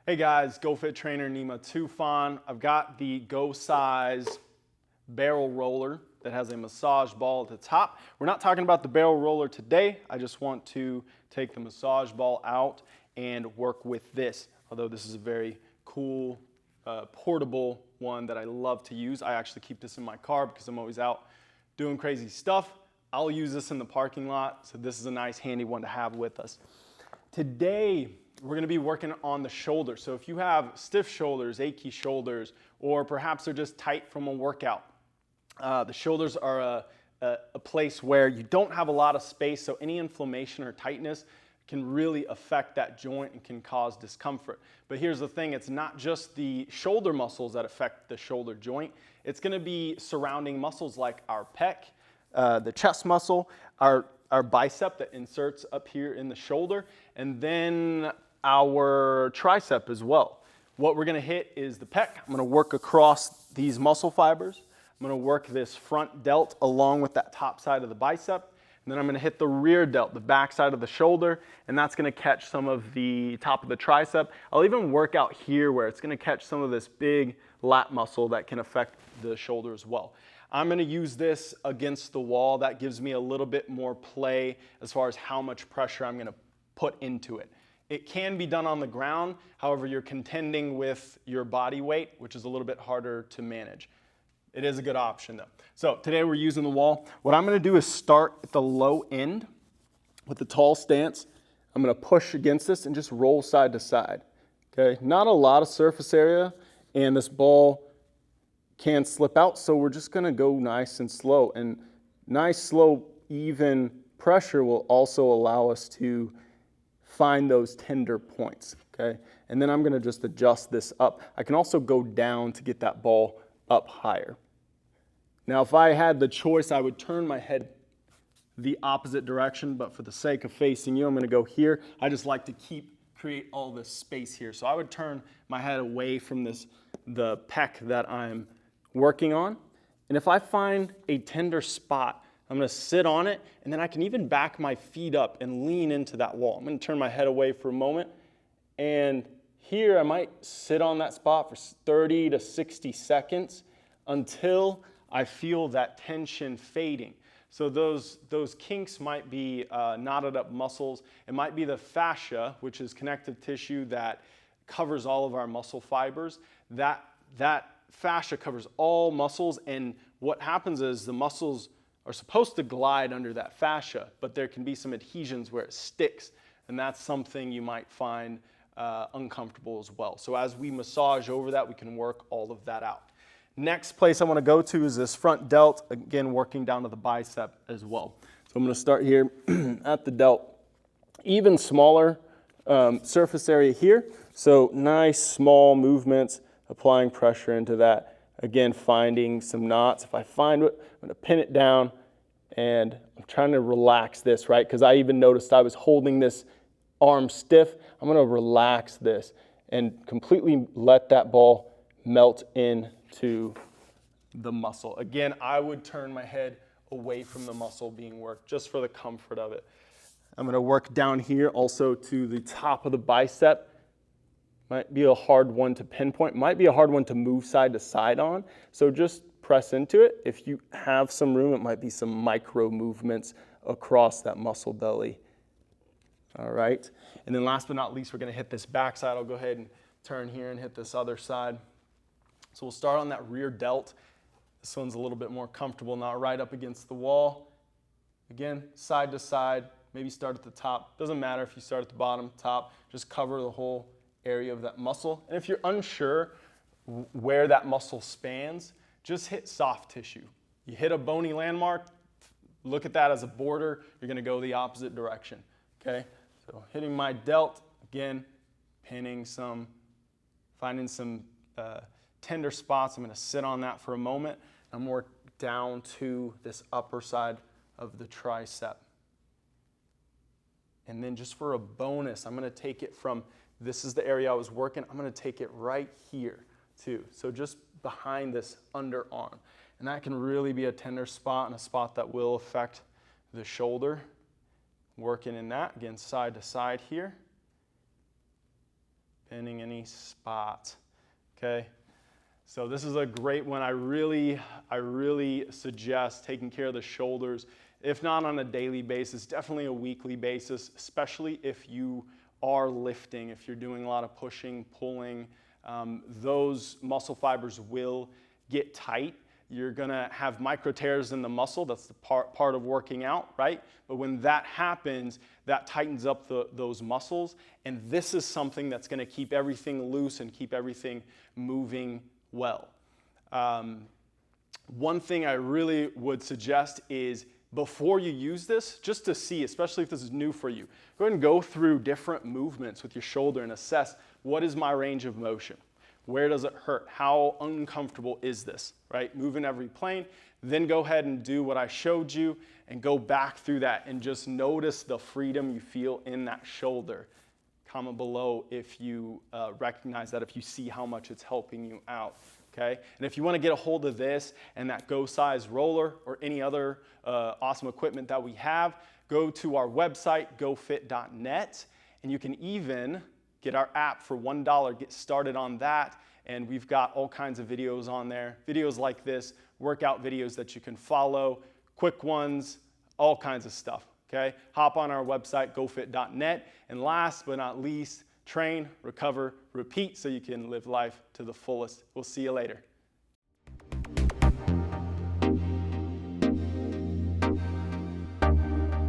Hey guys, GoFit Trainer Nima Toofan. I've got the Go Size barrel roller that has a massage ball at the top. We're not talking about the barrel roller today. I just want to take the massage ball out and work with this. Although this is a very cool, portable one that I love to use. I actually keep this in my car because I'm always out doing crazy stuff. I'll use this in the parking lot, so this is a nice handy one to have with us. Today, we're gonna be working on the shoulder. So if you have stiff shoulders, achy shoulders, or perhaps they're just tight from a workout, the shoulders are a place where you don't have a lot of space, so any inflammation or tightness can really affect that joint and can cause discomfort. But here's the thing, it's not just the shoulder muscles that affect the shoulder joint. It's gonna be surrounding muscles like our pec, the chest muscle, our bicep that inserts up here in the shoulder, and then our tricep as well. What we're gonna hit is the pec. I'm gonna work across these muscle fibers. I'm gonna work this front delt along with that top side of the bicep. And then I'm gonna hit the rear delt, the back side of the shoulder, and that's gonna catch some of the top of the tricep. I'll even work out here where it's gonna catch some of this big lat muscle that can affect the shoulder as well. I'm gonna use this against the wall. That gives me a little bit more play as far as how much pressure I'm gonna put into it. It can be done on the ground, however, you're contending with your body weight, which is a little bit harder to manage. It is a good option though. So today we're using the wall. What I'm gonna do is start at the low end with the tall stance. I'm gonna push against this and just roll side to side, okay? Not a lot of surface area, and this ball can slip out, so we're just gonna go nice and slow. And nice, slow, even pressure will also allow us to find those tender points, okay? And then I'm gonna just adjust this up. I can also go down to get that ball up higher. Now, if I had the choice, I would turn my head the opposite direction, but for the sake of facing you, I'm gonna go here. I just like to create all this space here. So I would turn my head away from the pec that I'm working on. And if I find a tender spot, I'm gonna sit on it, and then I can even back my feet up and lean into that wall. I'm gonna turn my head away for a moment, and here I might sit on that spot for 30 to 60 seconds until I feel that tension fading. So those kinks might be knotted up muscles. It might be the fascia, which is connective tissue that covers all of our muscle fibers. That fascia covers all muscles, and what happens is the muscles are supposed to glide under that fascia, but there can be some adhesions where it sticks, and that's something you might find uncomfortable as well. So as we massage over that, we can work all of that out. Next place I want to go to is this front delt, again working down to the bicep as well. So I'm going to start here at the delt. Even smaller surface area here, so nice small movements, applying pressure into that. Again, finding some knots. If I find it, I'm gonna pin it down, and I'm trying to relax this, right? Because I even noticed I was holding this arm stiff. I'm gonna relax this and completely let that ball melt into the muscle. Again, I would turn my head away from the muscle being worked just for the comfort of it. I'm gonna work down here also to the top of the bicep. Might be a hard one to pinpoint, might be a hard one to move side to side on. So just press into it. If you have some room, it might be some micro movements across that muscle belly. All right. And then last but not least, we're gonna hit this back side. I'll go ahead and turn here and hit this other side. So we'll start on that rear delt. This one's a little bit more comfortable, not right up against the wall. Again, side to side, maybe start at the top. Doesn't matter if you start at the bottom, top, just cover the whole area of that muscle. And if you're unsure where that muscle spans, just hit soft tissue. You hit a bony landmark, look at that as a border, you're gonna go the opposite direction, okay? So hitting my delt, again, pinning some, finding some tender spots. I'm gonna sit on that for a moment. I'm work down to this upper side of the tricep. And then just for a bonus, I'm gonna take it from, this is the area I was working, I'm gonna take it right here too. So just behind this underarm. And that can really be a tender spot and a spot that will affect the shoulder. Working in that, again, side to side here. pinning any spots, okay? So this is a great one. I really suggest taking care of the shoulders, if not on a daily basis, definitely a weekly basis, especially if you are lifting, if you're doing a lot of pushing, pulling, those muscle fibers will get tight. You're gonna have micro tears in the muscle. That's the part of working out, right? But when that happens, that tightens up those muscles. And this is something that's gonna keep everything loose and keep everything moving well. One thing I really would suggest is before you use this, just to see, especially if this is new for you, go ahead and go through different movements with your shoulder and assess, what is my range of motion? Where does it hurt? How uncomfortable is this, right? Move in every plane. Then go ahead and do what I showed you and go back through that and just notice the freedom you feel in that shoulder. Comment below if you recognize that, if you see how much it's helping you out, okay? And if you want to get a hold of this and that Go Size roller or any other awesome equipment that we have, go to our website, gofit.net, and you can even get our app for $1, get started on that, and we've got all kinds of videos on there. Videos like this, workout videos that you can follow, quick ones, all kinds of stuff, okay? Hop on our website, gofit.net, and last but not least, train, recover, repeat so you can live life to the fullest. We'll see you later.